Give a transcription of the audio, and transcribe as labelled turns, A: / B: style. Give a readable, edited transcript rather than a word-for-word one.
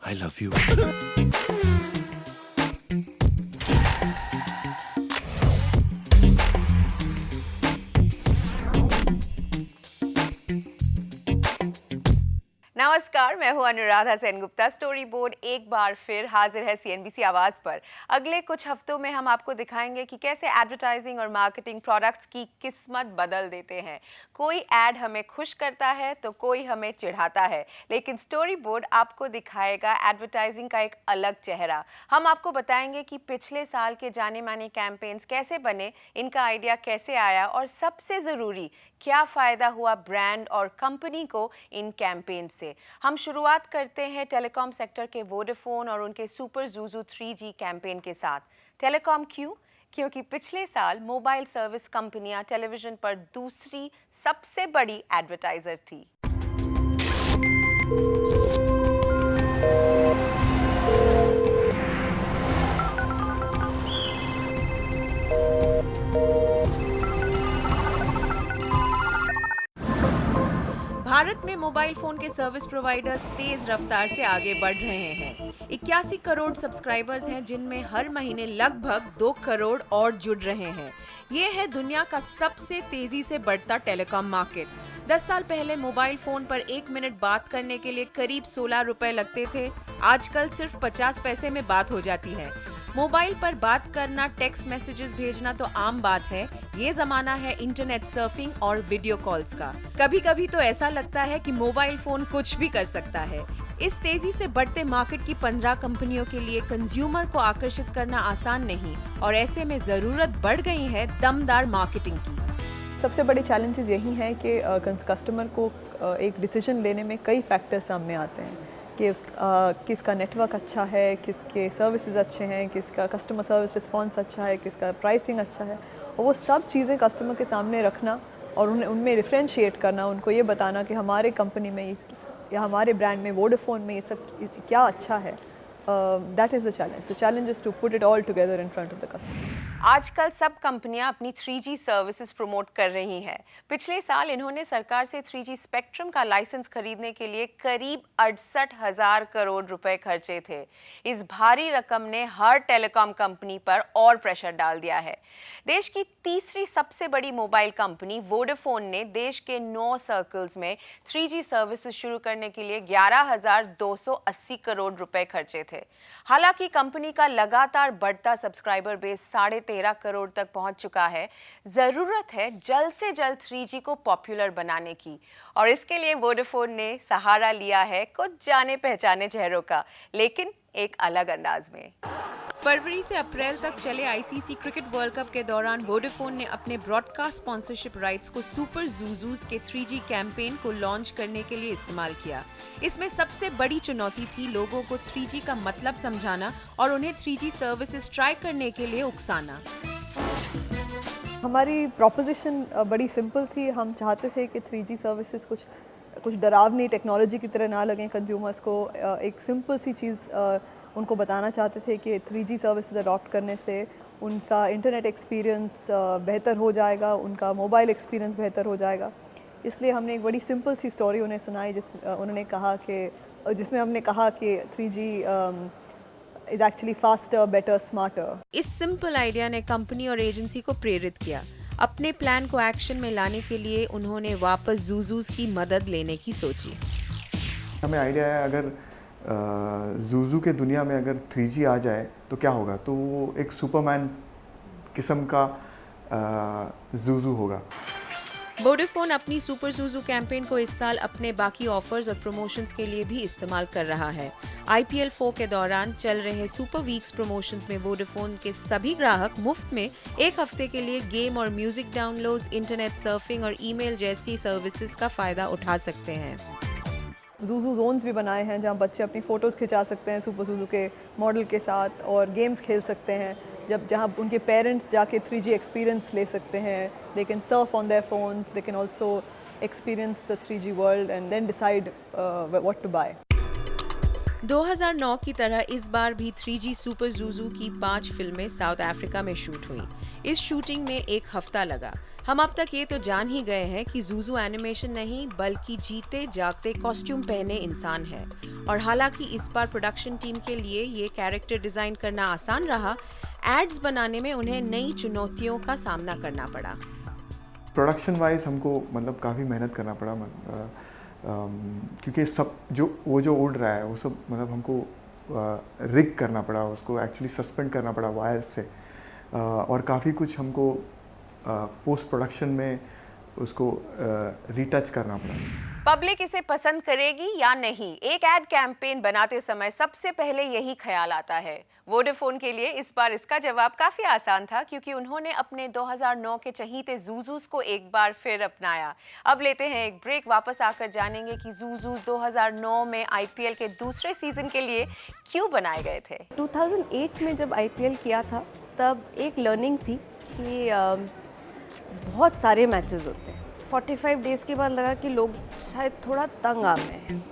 A: I love you.
B: नमस्कार, मैं हूं अनुराधा सेनगुप्ता। स्टोरी बोर्ड एक बार फिर हाजिर है सीएनबीसी आवाज पर। अगले कुछ हफ्तों में हम आपको दिखाएंगे कि कैसे एडवर्टाइजिंग और मार्केटिंग प्रोडक्ट्स की किस्मत बदल देते हैं। कोई ऐड हमें खुश करता है तो कोई हमें चिढ़ाता है, लेकिन स्टोरी बोर्ड आपको दिखाएगा एडवर्टाइजिंग का एक अलग चेहरा। हम आपको बताएंगे कि पिछले साल के जाने माने कैंपेन्स कैसे बने, इनका आइडिया कैसे आया और सबसे ज़रूरी क्या फ़ायदा हुआ ब्रांड और कंपनी को इन कैंपेन से। हम शुरुआत करते हैं टेलीकॉम सेक्टर के वोडाफोन और उनके सुपर ज़ूज़ू 3G कैंपेन के साथ। टेलीकॉम क्यों? क्योंकि पिछले साल मोबाइल सर्विस कंपनियां टेलीविज़न पर दूसरी सबसे बड़ी एडवर्टाइज़र थी। भारत में मोबाइल फोन के सर्विस प्रोवाइडर्स तेज रफ्तार से आगे बढ़ रहे हैं। 81 करोड़ सब्सक्राइबर्स हैं, जिनमें हर महीने लगभग 2 करोड़ और जुड़ रहे हैं। ये है दुनिया का सबसे तेजी से बढ़ता टेलीकॉम मार्केट। 10 साल पहले मोबाइल फोन पर 1 मिनट बात करने के लिए करीब 16 रुपए लगते थे। आजकल सिर्फ 50 पैसे में बात हो जाती है। मोबाइल पर बात करना, टेक्स्ट मैसेजेस भेजना तो आम बात है। ये जमाना है इंटरनेट सर्फिंग और वीडियो कॉल्स का। कभी कभी तो ऐसा लगता है कि मोबाइल फोन कुछ भी कर सकता है। इस तेजी से बढ़ते मार्केट की 15 कंपनियों के लिए कंज्यूमर को आकर्षित करना आसान नहीं, और ऐसे में जरूरत बढ़ गई है दमदार मार्केटिंग की।
C: सबसे बड़े चैलेंजेस यही हैं कि कस्टमर को एक डिसीजन लेने में कई फैक्टर्स सामने आते हैं कि किसका नेटवर्क अच्छा है, किसके सर्विसेज अच्छे हैं, किसका कस्टमर सर्विस रिस्पांस अच्छा है, किसका प्राइसिंग अच्छा है, और वो सब चीज़ें कस्टमर के सामने रखना और उनमें डिफ्रेंशिएट करना, उनको ये बताना कि हमारे कंपनी में या हमारे ब्रांड में, वोडाफोन में ये सब क्या अच्छा है। That is the challenge. The challenge is to put it all together in front of the customer.
B: आजकल सब कंपनियां अपनी 3G सर्विसेज प्रमोट कर रही हैं। पिछले साल इन्होंने सरकार से 3G स्पेक्ट्रम का लाइसेंस खरीदने के लिए करीब 68,000 करोड़ रुपए खर्चे थे। इस भारी रकम ने हर टेलीकॉम कंपनी पर और प्रेशर डाल दिया है। देश की तीसरी सबसे बड़ी मोबाइल कंपनी वोडाफोन ने देश के 9 सर्कल्स में 3G सर्विसेज शुरू करने के लिए 11,280 करोड़ रुपए खर्चे थे। हालांकि कंपनी का लगातार बढ़ता सब्सक्राइबर बेस 13.5 करोड़ तक पहुंच चुका है। जरूरत है जल्द से जल्द 3G को पॉपुलर बनाने की, और इसके लिए वोडाफोन ने सहारा लिया है कुछ जाने पहचाने चेहरों का, लेकिन एक अलग अंदाज में। फरवरी से अप्रैल तक चले आईसीसी क्रिकेट वर्ल्ड कप के दौरान वोडाफोन ने अपने ब्रॉडकास्ट स्पॉन्सरशिप राइट्स को सुपर ज़ूज़ूज़ के 3G कैंपेन को लॉन्च करने के लिए इस्तेमाल किया। इसमें सबसे बड़ी चुनौती थी लोगों को 3G का मतलब समझाना और उन्हें 3G सर्विसेज ट्राई करने के लिए उकसाना।
C: हमारी प्रोपोजिशन बड़ी सिंपल थी। हम चाहते थे कि 3G सर्विसेज कुछ डरावनी टेक्नोलॉजी की तरह ना लगें कंज्यूमर्स को। एक सिंपल सी चीज़ उनको बताना चाहते थे कि 3G सर्विसेज अडॉप्ट करने से उनका इंटरनेट एक्सपीरियंस बेहतर हो जाएगा, उनका मोबाइल एक्सपीरियंस बेहतर हो जाएगा। इसलिए हमने एक बड़ी सिंपल सी स्टोरी उन्हें सुनाई जिसमें हमने कहा कि 3G is actually faster, better, smarter.
B: इस सिंपल आइडिया ने कंपनी और एजेंसी को प्रेरित किया। अपने प्लान को एक्शन में लाने के लिए उन्होंने वापस ज़ूज़ूज़ की मदद लेने की सोची।
D: हमें आइडिया है अगर ज़ूज़ू के दुनिया में अगर 3G आ जाए तो क्या होगा, तो वो एक सुपरमैन किस्म का ज़ूज़ू होगा।
B: वोडाफोन अपनी सुपर ज़ूज़ू कैंपेन को इस साल अपने बाकी ऑफर्स और प्रमोशंस के लिए भी इस्तेमाल कर रहा है। IPL 4 के दौरान चल रहे सुपर वीक्स प्रमोशंस में वोडाफोन के सभी ग्राहक मुफ्त में 1 हफ्ते के लिए गेम और म्यूजिक डाउनलोड्स, इंटरनेट सर्फिंग और ईमेल जैसी सर्विसेज का फ़ायदा उठा सकते हैं।
C: ज़ूज़ू जोन्स भी बनाए हैं जहाँ बच्चे अपनी फ़ोटोज़ खिंचा सकते हैं सुपर ज़ूज़ू के मॉडल के साथ, और गेम्स खेल सकते हैं जहाँ उनके पेरेंट्स जाके 3G एक्सपीरियंस ले सकते हैं। They can surf on their phones, they can also experience the 3G world and then decide what to buy.
B: 2009 की तरह इस बार भी 3G सुपर ज़ूज़ू की 5 फिल्में साउथ अफ्रीका में शूट हुई। इस शूटिंग में 1 हफ्ता लगा। हम अब तक ये तो जान ही गए हैं कि ज़ूज़ू एनिमेशन नहीं बल्कि जीते जागते कॉस्ट्यूम पहने इंसान है। और हालांकि इस बार प्रोडक्शन टीम के लिए ये कैरेक्टर डिज़ाइन करना आसान रहा, एड्स बनाने में उन्हें नई चुनौतियों का सामना करना पड़ा।
D: प्रोडक्शन वाइज हमको मतलब काफ़ी मेहनत करना पड़ा, क्योंकि सब जो उड़ रहा है वो सब मतलब हमको रिग करना पड़ा, उसको एक्चुअली सस्पेंड करना पड़ा वायर से, और काफ़ी कुछ हमको पोस्ट प्रोडक्शन में उसको रीटच करना पड़ा।
B: पब्लिक इसे पसंद करेगी या नहीं, एक एड कैंपेन बनाते समय सबसे पहले यही ख्याल आता है। वोडाफोन के लिए इस बार इसका जवाब काफी आसान था, क्योंकि उन्होंने अपने 2009 के चहीते ज़ूज़ूज़ को एक बार फिर अपनाया। अब लेते हैं एक ब्रेक, वापस आकर जानेंगे कि ज़ूज़ूज़ 2009 में आईपीएल के दूसरे सीजन के लिए क्यों बनाए गए थे।
A: 2008 में जब आईपीएल किया था तब एक लर्निंग थी कि बहुत सारे मैचेस होते हैं। 45 डेज़ के बाद लगा कि लोग शायद थोड़ा तंग आ गए हैं।